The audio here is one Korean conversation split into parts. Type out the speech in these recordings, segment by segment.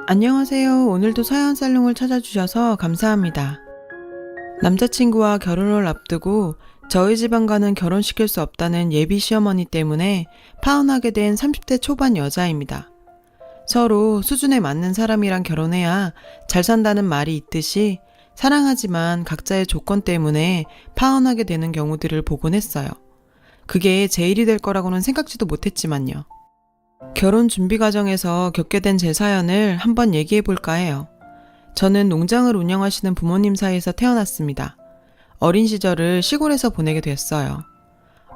안녕하세요. 오늘도 서양살롱을 찾아주셔서 감사합니다. 남자친구와 결혼을 앞두고 저희 집안과는 결혼시킬 수 없다는 예비 시어머니 때문에 파혼하게 된 30대 초반 여자입니다. 서로 수준에 맞는 사람이랑 결혼해야 잘 산다는 말이 있듯이 사랑하지만 각자의 조건 때문에 파혼하게 되는 경우들을 보곤 했어요. 그게 제 일이 될 거라고는 생각지도 못했지만요. 결혼 준비 과정에서 겪게 된 제 사연을 한번 얘기해 볼까 해요. 저는 농장을 운영하시는 부모님 사이에서 태어났습니다. 어린 시절을 시골에서 보내게 됐어요.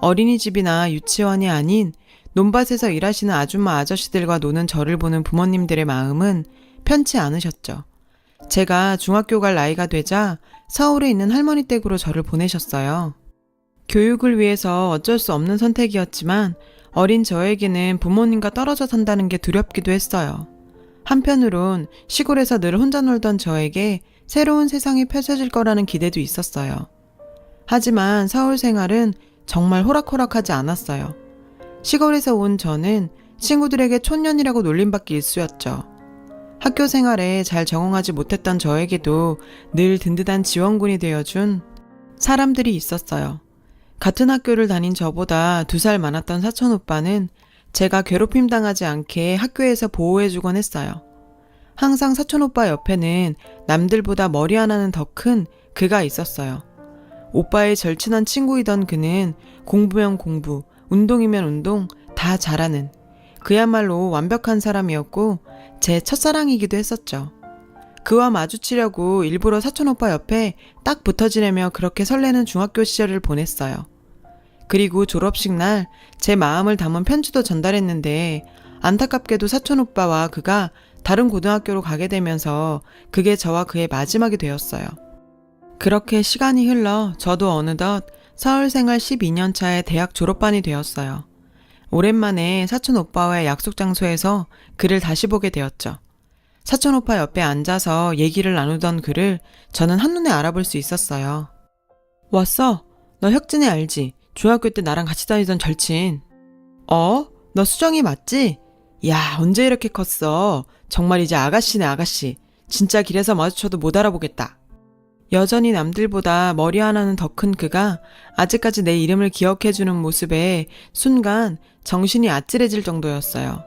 어린이집이나 유치원이 아닌 논밭에서 일하시는 아줌마 아저씨들과 노는 저를 보는 부모님들의 마음은 편치 않으셨죠. 제가 중학교 갈 나이가 되자 서울에 있는 할머니 댁으로 저를 보내셨어요. 교육을 위해서 어쩔 수 없는 선택이었지만 어린 저에게는 부모님과 떨어져 산다는 게 두렵기도 했어요. 한편으론 시골에서 늘 혼자 놀던 저에게 새로운 세상이 펼쳐질 거라는 기대도 있었어요. 하지만 서울 생활은 정말 호락호락하지 않았어요. 시골에서 온 저는 친구들에게 촌년이라고 놀림받기 일쑤였죠. 학교 생활에 잘 적응하지 못했던 저에게도 늘 든든한 지원군이 되어준 사람들이 있었어요. 같은 학교를 다닌 저보다 2살 많았던 사촌 오빠는 제가 괴롭힘 당하지 않게 학교에서 보호해주곤 했어요. 항상 사촌 오빠 옆에는 남들보다 머리 하나는 더 큰 그가 있었어요. 오빠의 절친한 친구이던 그는 공부면 공부, 운동이면 운동 다 잘하는 그야말로 완벽한 사람이었고 제 첫사랑이기도 했었죠. 그와 마주치려고 일부러 사촌 오빠 옆에 딱 붙어 지내며 그렇게 설레는 중학교 시절을 보냈어요. 그리고 졸업식 날 제 마음을 담은 편지도 전달했는데 안타깝게도 사촌 오빠와 그가 다른 고등학교로 가게 되면서 그게 저와 그의 마지막이 되었어요. 그렇게 시간이 흘러 저도 어느덧 서울 생활 12년 차에 대학 졸업반이 되었어요. 오랜만에 사촌 오빠와의 약속 장소에서 그를 다시 보게 되었죠. 사촌 오빠 옆에 앉아서 얘기를 나누던 그를 저는 한눈에 알아볼 수 있었어요. 왔어? 너 혁진이 알지? 중학교 때 나랑 같이 다니던 절친. 너 수정이 맞지? 야, 언제 이렇게 컸어? 정말 이제 아가씨네 아가씨. 진짜 길에서 마주쳐도 못 알아보겠다. 여전히 남들보다 머리 하나는 더 큰 그가 아직까지 내 이름을 기억해주는 모습에 순간 정신이 아찔해질 정도였어요.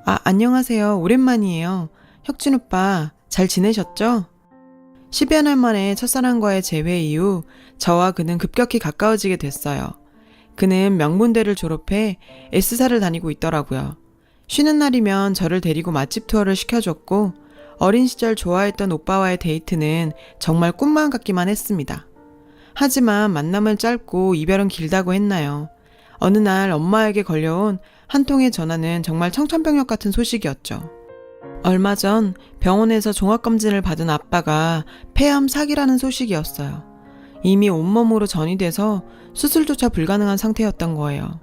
안녕하세요. 오랜만이에요. 혁진 오빠 잘 지내셨죠? 10여 년 만에 첫사랑과의 재회 이후 저와 그는 급격히 가까워지게 됐어요. 그는 명문대를 졸업해 S사를 다니고 있더라고요. 쉬는 날이면 저를 데리고 맛집 투어를 시켜줬고 어린 시절 좋아했던 오빠와의 데이트는 정말 꿈만 같기만 했습니다. 하지만 만남은 짧고 이별은 길다고 했나요? 어느 날 엄마에게 걸려온 한 통의 전화는 정말 청천벽력 같은 소식이었죠. 얼마 전 병원에서 종합검진을 받은 아빠가 폐암 사기라는 소식이었어요. 이미 온몸으로 전이 돼서 수술조차 불가능한 상태였던 거예요.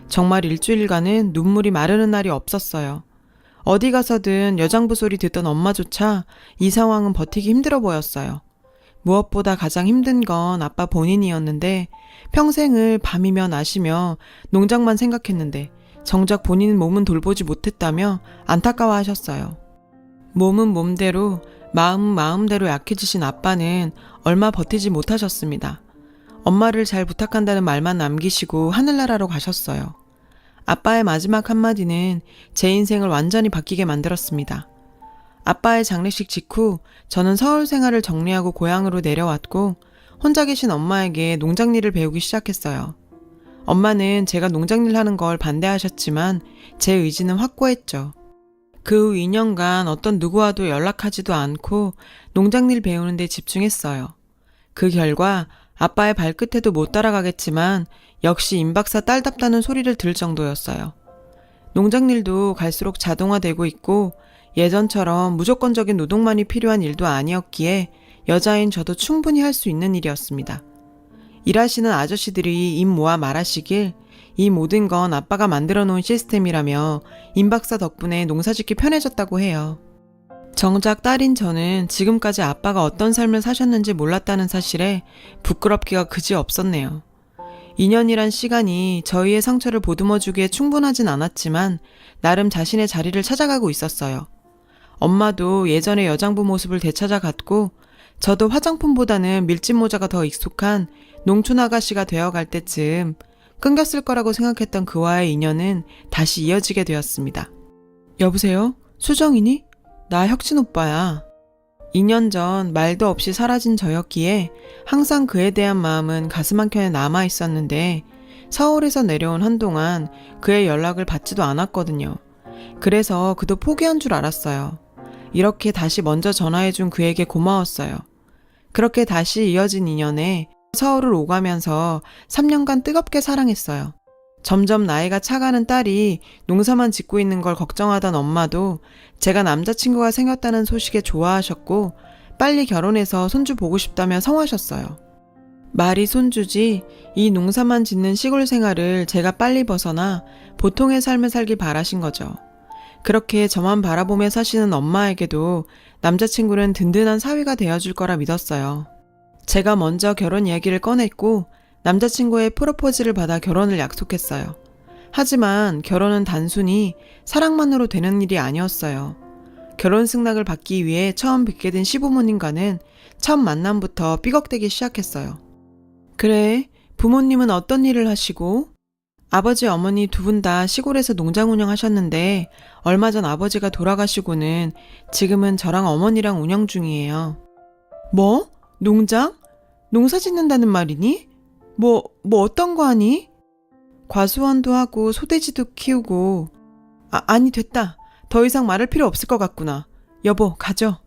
정말 일주일간은 눈물이 마르는 날이 없었어요. 어디 가서든 여장부 소리 듣던 엄마조차 이 상황은 버티기 힘들어 보였어요. 무엇보다 가장 힘든 건 아빠 본인이었는데 평생을 밤이며 낮이며 농장만 생각했는데 정작 본인 몸은 돌보지 못했다며 안타까워하셨어요. 몸은 몸대로 마음은 마음대로 약해지신 아빠는 얼마 버티지 못하셨습니다. 엄마를 잘 부탁한다는 말만 남기시고 하늘나라로 가셨어요. 아빠의 마지막 한마디는 제 인생을 완전히 바뀌게 만들었습니다. 아빠의 장례식 직후 저는 서울 생활을 정리하고 고향으로 내려왔고 혼자 계신 엄마에게 농장 일을 배우기 시작했어요. 엄마는 제가 농장일 하는 걸 반대하셨지만 제 의지는 확고했죠. 그 후 2년간 어떤 누구와도 연락하지도 않고 농장일 배우는 데 집중했어요. 그 결과 아빠의 발끝에도 못 따라가겠지만 역시 임박사 딸답다는 소리를 들을 정도였어요. 농장일도 갈수록 자동화되고 있고 예전처럼 무조건적인 노동만이 필요한 일도 아니었기에 여자인 저도 충분히 할 수 있는 일이었습니다. 일하시는 아저씨들이 입 모아 말하시길 이 모든 건 아빠가 만들어 놓은 시스템이라며 임박사 덕분에 농사짓기 편해졌다고 해요. 정작 딸인 저는 지금까지 아빠가 어떤 삶을 사셨는지 몰랐다는 사실에 부끄럽기가 그지 없었네요. 2년이란 시간이 저희의 상처를 보듬어주기에 충분하진 않았지만 나름 자신의 자리를 찾아가고 있었어요. 엄마도 예전의 여장부 모습을 되찾아갔고 저도 화장품보다는 밀짚 모자가 더 익숙한 농촌 아가씨가 되어갈 때쯤 끊겼을 거라고 생각했던 그와의 인연은 다시 이어지게 되었습니다. 여보세요? 수정이니? 나 혁진 오빠야. 2년 전 말도 없이 사라진 저였기에 항상 그에 대한 마음은 가슴 한켠에 남아 있었는데 서울에서 내려온 한동안 그의 연락을 받지도 않았거든요. 그래서 그도 포기한 줄 알았어요. 이렇게 다시 먼저 전화해준 그에게 고마웠어요. 그렇게 다시 이어진 인연에 서울을 오가면서 3년간 뜨겁게 사랑했어요. 점점 나이가 차가는 딸이 농사만 짓고 있는 걸 걱정하던 엄마도 제가 남자친구가 생겼다는 소식에 좋아하셨고 빨리 결혼해서 손주 보고 싶다며 성하셨어요. 말이 손주지 이 농사만 짓는 시골 생활을 제가 빨리 벗어나 보통의 삶을 살길 바라신 거죠. 그렇게 저만 바라보며 사시는 엄마에게도 남자친구는 든든한 사위가 되어줄 거라 믿었어요. 제가 먼저 결혼 이야기를 꺼냈고 남자친구의 프로포즈를 받아 결혼을 약속했어요. 하지만 결혼은 단순히 사랑만으로 되는 일이 아니었어요. 결혼 승낙을 받기 위해 처음 뵙게 된 시부모님과는 첫 만남부터 삐걱대기 시작했어요. 그래, 부모님은 어떤 일을 하시고? 아버지 어머니 두 분 다 시골에서 농장 운영하셨는데 얼마 전 아버지가 돌아가시고는 지금은 저랑 어머니랑 운영 중이에요. 뭐? 농장? 농사 짓는다는 말이니? 뭐 어떤 거 하니? 과수원도 하고 소돼지도 키우고. 아니 됐다. 더 이상 말할 필요 없을 것 같구나. 여보, 가죠.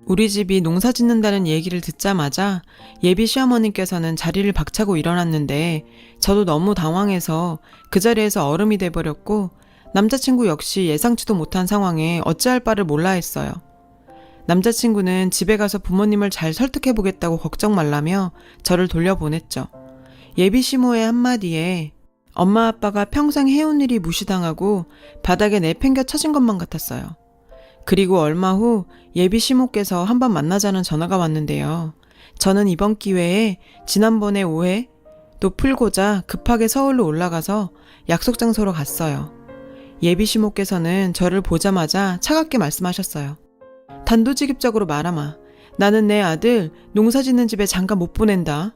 우리 집이 농사 짓는다는 얘기를 듣자마자 예비 시어머님께서는 자리를 박차고 일어났는데 저도 너무 당황해서 그 자리에서 얼음이 돼버렸고 남자친구 역시 예상치도 못한 상황에 어찌할 바를 몰라 했어요. 남자친구는 집에 가서 부모님을 잘 설득해보겠다고 걱정 말라며 저를 돌려보냈죠. 예비 시모의 한마디에 엄마 아빠가 평생 해온 일이 무시당하고 바닥에 내팽겨 쳐진 것만 같았어요. 그리고 얼마 후 예비 시모께서 한번 만나자는 전화가 왔는데요. 저는 이번 기회에 지난번의 오해 또 풀고자 급하게 서울로 올라가서 약속 장소로 갔어요. 예비 시모께서는 저를 보자마자 차갑게 말씀하셨어요. 단도직입적으로 말하마. 나는 내 아들 농사 짓는 집에 장가 못 보낸다.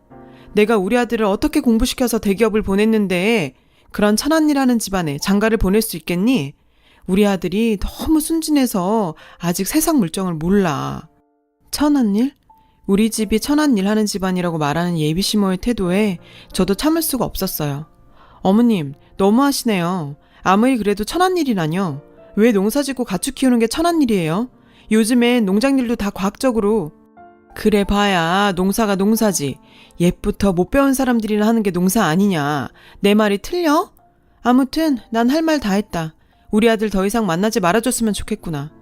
내가 우리 아들을 어떻게 공부시켜서 대기업을 보냈는데 그런 천안이라는 집안에 장가를 보낼 수 있겠니? 우리 아들이 너무 순진해서 아직 세상 물정을 몰라. 천안일? 우리 집이 천안일 하는 집안이라고 말하는 예비 시모의 태도에 저도 참을 수가 없었어요. 어머님, 너무하시네요. 아무리 그래도 천안일이라뇨. 왜 농사짓고 가축 키우는 게 천안일이에요? 요즘엔 농장일도 다 과학적으로. 그래 봐야 농사가 농사지. 옛부터 못 배운 사람들이나 하는 게 농사 아니냐. 내 말이 틀려? 아무튼 난 할 말 다 했다. 우리 아들 더 이상 만나지 말아줬으면 좋겠구나.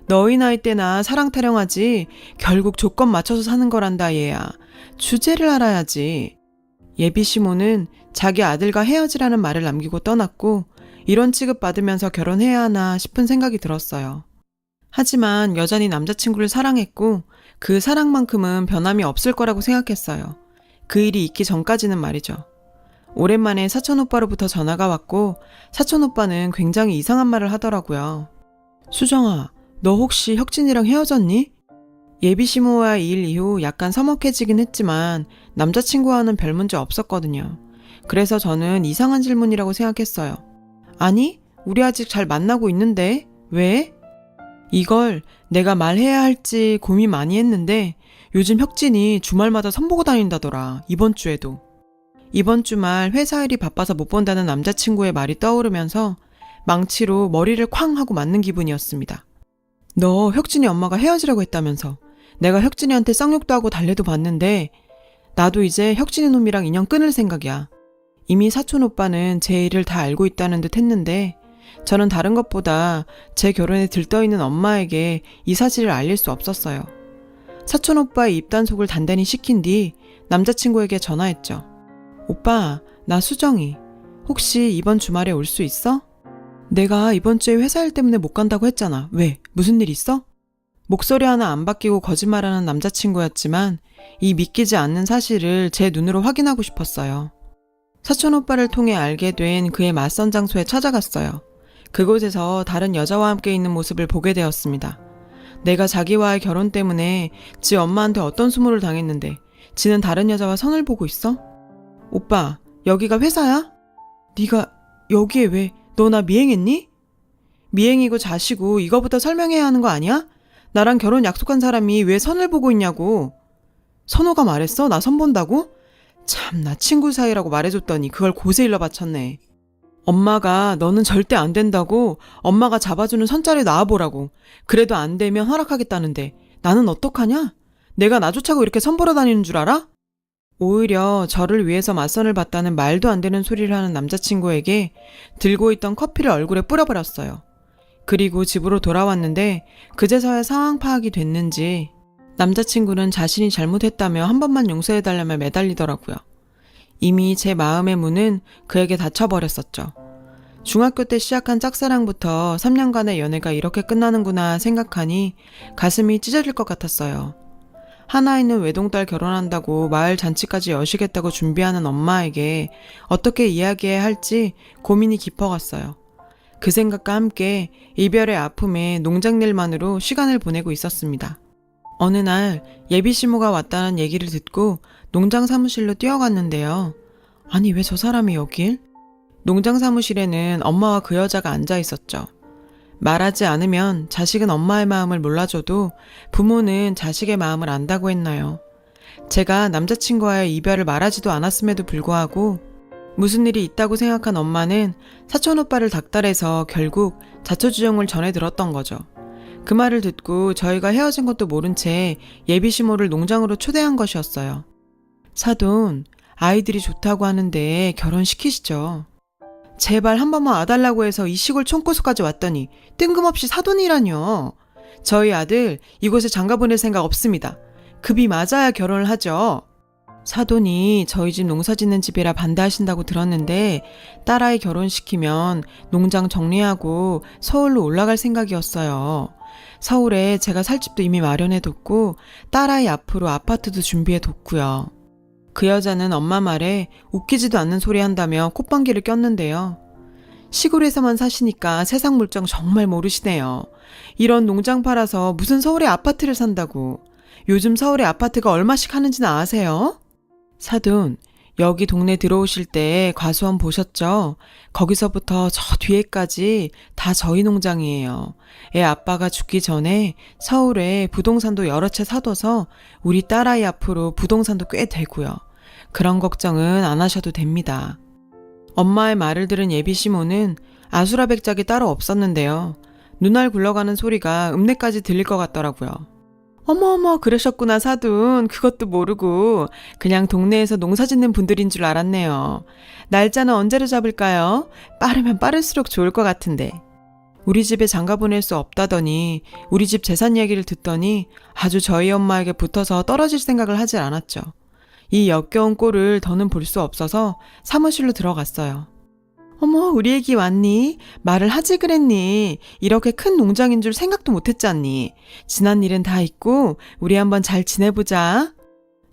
너희 나이 때나 사랑 타령하지 결국 조건 맞춰서 사는 거란다 얘야. 주제를 알아야지. 예비 시모는 자기 아들과 헤어지라는 말을 남기고 떠났고 이런 취급받으면서 결혼해야 하나 싶은 생각이 들었어요. 하지만 여전히 남자친구를 사랑했고 그 사랑만큼은 변함이 없을 거라고 생각했어요. 그 일이 있기 전까지는 말이죠. 오랜만에 사촌오빠로부터 전화가 왔고 사촌오빠는 굉장히 이상한 말을 하더라고요. 수정아, 너 혹시 혁진이랑 헤어졌니? 예비 시모와의 일 이후 약간 서먹해지긴 했지만 남자친구와는 별 문제 없었거든요. 그래서 저는 이상한 질문이라고 생각했어요. 아니, 우리 아직 잘 만나고 있는데 왜? 이걸 내가 말해야 할지 고민 많이 했는데 요즘 혁진이 주말마다 선보고 다닌다더라. 이번 주에도. 이번 주말 회사 일이 바빠서 못 본다는 남자친구의 말이 떠오르면서 망치로 머리를 쾅 하고 맞는 기분이었습니다. 너 혁진이 엄마가 헤어지라고 했다면서. 내가 혁진이한테 쌍욕도 하고 달래도 봤는데 나도 이제 혁진이 놈이랑 인연 끊을 생각이야. 이미 사촌 오빠는 제 일을 다 알고 있다는 듯 했는데 저는 다른 것보다 제 결혼에 들떠있는 엄마에게 이 사실을 알릴 수 없었어요. 사촌 오빠의 입단속을 단단히 시킨 뒤 남자친구에게 전화했죠. 오빠, 나 수정이. 혹시 이번 주말에 올 수 있어? 내가 이번 주에 회사 일 때문에 못 간다고 했잖아. 왜? 무슨 일 있어? 목소리 하나 안 바뀌고 거짓말하는 남자친구였지만 이 믿기지 않는 사실을 제 눈으로 확인하고 싶었어요. 사촌 오빠를 통해 알게 된 그의 맞선 장소에 찾아갔어요. 그곳에서 다른 여자와 함께 있는 모습을 보게 되었습니다. 내가 자기와의 결혼 때문에 지 엄마한테 어떤 수모를 당했는데 지는 다른 여자와 선을 보고 있어? 오빠, 여기가 회사야? 네가 여기에 왜? 너 나 미행했니? 미행이고 자시고 이거부터 설명해야 하는 거 아니야? 나랑 결혼 약속한 사람이 왜 선을 보고 있냐고. 선호가 말했어? 나 선 본다고? 참나 친구 사이라고 말해줬더니 그걸 고세 일러 바쳤네. 엄마가 너는 절대 안 된다고 엄마가 잡아주는 선자리 나와보라고. 그래도 안 되면 허락하겠다는데 나는 어떡하냐? 내가 나조차고 이렇게 선보러 다니는 줄 알아? 오히려 저를 위해서 맞선을 봤다는 말도 안 되는 소리를 하는 남자친구에게 들고 있던 커피를 얼굴에 뿌려버렸어요. 그리고 집으로 돌아왔는데 그제서야 상황 파악이 됐는지 남자친구는 자신이 잘못했다며 한 번만 용서해달라며 매달리더라고요. 이미 제 마음의 문은 그에게 닫혀버렸었죠. 중학교 때 시작한 짝사랑부터 3년간의 연애가 이렇게 끝나는구나 생각하니 가슴이 찢어질 것 같았어요. 하나 있는 외동딸 결혼한다고 마을 잔치까지 여시겠다고 준비하는 엄마에게 어떻게 이야기해야 할지 고민이 깊어갔어요. 그 생각과 함께 이별의 아픔에 농장일만으로 시간을 보내고 있었습니다. 어느 날 예비 시모가 왔다는 얘기를 듣고 농장 사무실로 뛰어갔는데요. 아니 왜 저 사람이 여길? 농장 사무실에는 엄마와 그 여자가 앉아 있었죠. 말하지 않으면 자식은 엄마의 마음을 몰라줘도 부모는 자식의 마음을 안다고 했나요? 제가 남자친구와의 이별을 말하지도 않았음에도 불구하고 무슨 일이 있다고 생각한 엄마는 사촌오빠를 닥달해서 결국 자초지종을 전해 들었던 거죠. 그 말을 듣고 저희가 헤어진 것도 모른 채 예비시모를 농장으로 초대한 것이었어요. 사돈, 아이들이 좋다고 하는데 결혼시키시죠. 제발 한 번만 와달라고 해서 이 시골 총고수까지 왔더니 뜬금없이 사돈이라뇨. 저희 아들 이곳에 장가 보낼 생각 없습니다. 급이 맞아야 결혼을 하죠. 사돈이 저희 집 농사 짓는 집이라 반대하신다고 들었는데 딸아이 결혼시키면 농장 정리하고 서울로 올라갈 생각이었어요. 서울에 제가 살 집도 이미 마련해뒀고 딸아이 앞으로 아파트도 준비해뒀고요. 그 여자는 엄마 말에 웃기지도 않는 소리 한다며 콧방귀를 꼈는데요. 시골에서만 사시니까 세상 물정 정말 모르시네요. 이런 농장 팔아서 무슨 서울에 아파트를 산다고. 요즘 서울에 아파트가 얼마씩 하는지는 아세요? 사돈, 여기 동네 들어오실 때 과수원 보셨죠? 거기서부터 저 뒤에까지 다 저희 농장이에요. 애 아빠가 죽기 전에 서울에 부동산도 여러 채 사둬서 우리 딸아이 앞으로 부동산도 꽤 되고요. 그런 걱정은 안 하셔도 됩니다. 엄마의 말을 들은 예비시모는 아수라백작이 따로 없었는데요. 눈알 굴러가는 소리가 읍내까지 들릴 것 같더라고요. 어머어머 그러셨구나 사돈. 그것도 모르고 그냥 동네에서 농사 짓는 분들인 줄 알았네요. 날짜는 언제로 잡을까요? 빠르면 빠를수록 좋을 것 같은데. 우리 집에 장가 보낼 수 없다더니 우리 집 재산 얘기를 듣더니 아주 저희 엄마에게 붙어서 떨어질 생각을 하질 않았죠. 이 역겨운 꼴을 더는 볼 수 없어서 사무실로 들어갔어요. 어머 우리 애기 왔니? 말을 하지 그랬니? 이렇게 큰 농장인 줄 생각도 못했잖니? 지난 일은 다 잊고 우리 한번 잘 지내보자.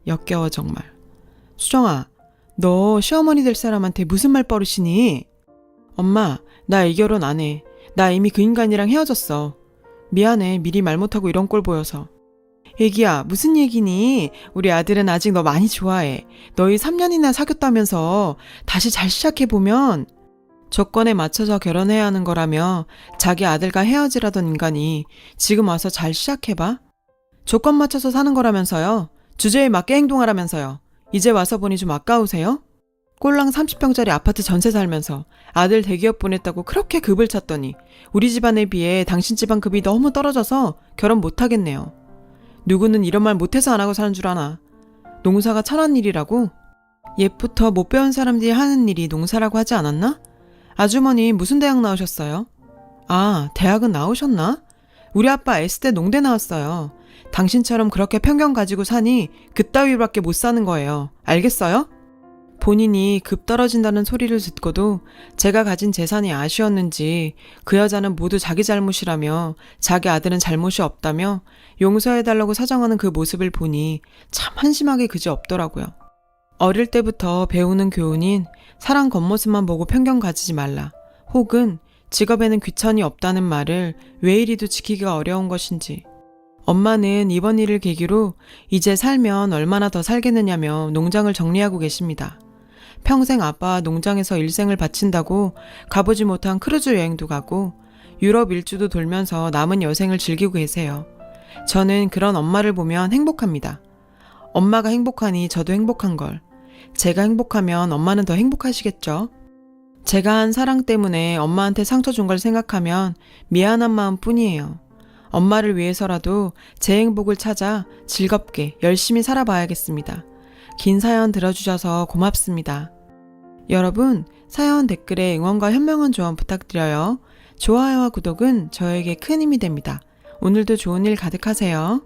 역겨워 정말. 수정아, 너 시어머니 될 사람한테 무슨 말 버릇이니? 엄마, 나 이 결혼 안 해. 나 이미 그 인간이랑 헤어졌어. 미안해, 미리 말 못하고 이런 꼴 보여서. 애기야, 무슨 얘기니? 우리 아들은 아직 너 많이 좋아해. 너희 3년이나 사귀었다면서 다시 잘 시작해보면 조건에 맞춰서 결혼해야 하는 거라며 자기 아들과 헤어지라던 인간이 지금 와서 잘 시작해봐? 조건 맞춰서 사는 거라면서요. 주제에 맞게 행동하라면서요. 이제 와서 보니 좀 아까우세요? 꼴랑 30평짜리 아파트 전세 살면서 아들 대기업 보냈다고 그렇게 급을 찼더니 우리 집안에 비해 당신 집안 급이 너무 떨어져서 결혼 못하겠네요. 누구는 이런 말 못해서 안 하고 사는 줄 아나. 농사가 천한 일이라고? 옛부터 못 배운 사람들이 하는 일이 농사라고 하지 않았나? 아주머니 무슨 대학 나오셨어요? 아, 대학은 나오셨나? 우리 아빠 S대 농대 나왔어요. 당신처럼 그렇게 편견 가지고 사니 그따위로밖에 못 사는 거예요. 알겠어요? 본인이 급 떨어진다는 소리를 듣고도 제가 가진 재산이 아쉬웠는지 그 여자는 모두 자기 잘못이라며 자기 아들은 잘못이 없다며 용서해달라고 사정하는 그 모습을 보니 참 한심하게 그지없더라고요. 어릴 때부터 배우는 교훈인 사람 겉모습만 보고 편견 가지지 말라. 혹은 직업에는 귀천이 없다는 말을 왜 이리도 지키기가 어려운 것인지 엄마는 이번 일을 계기로 이제 살면 얼마나 더 살겠느냐며 농장을 정리하고 계십니다. 평생 아빠와 농장에서 일생을 바친다고 가보지 못한 크루즈 여행도 가고 유럽 일주도 돌면서 남은 여생을 즐기고 계세요. 저는 그런 엄마를 보면 행복합니다. 엄마가 행복하니 저도 행복한 걸. 제가 행복하면 엄마는 더 행복하시겠죠? 제가 한 사랑 때문에 엄마한테 상처 준 걸 생각하면 미안한 마음 뿐이에요. 엄마를 위해서라도 제 행복을 찾아 즐겁게 열심히 살아봐야겠습니다. 긴 사연 들어주셔서 고맙습니다. 여러분, 사연 댓글에 응원과 현명한 조언 부탁드려요. 좋아요와 구독은 저에게 큰 힘이 됩니다. 오늘도 좋은 일 가득하세요.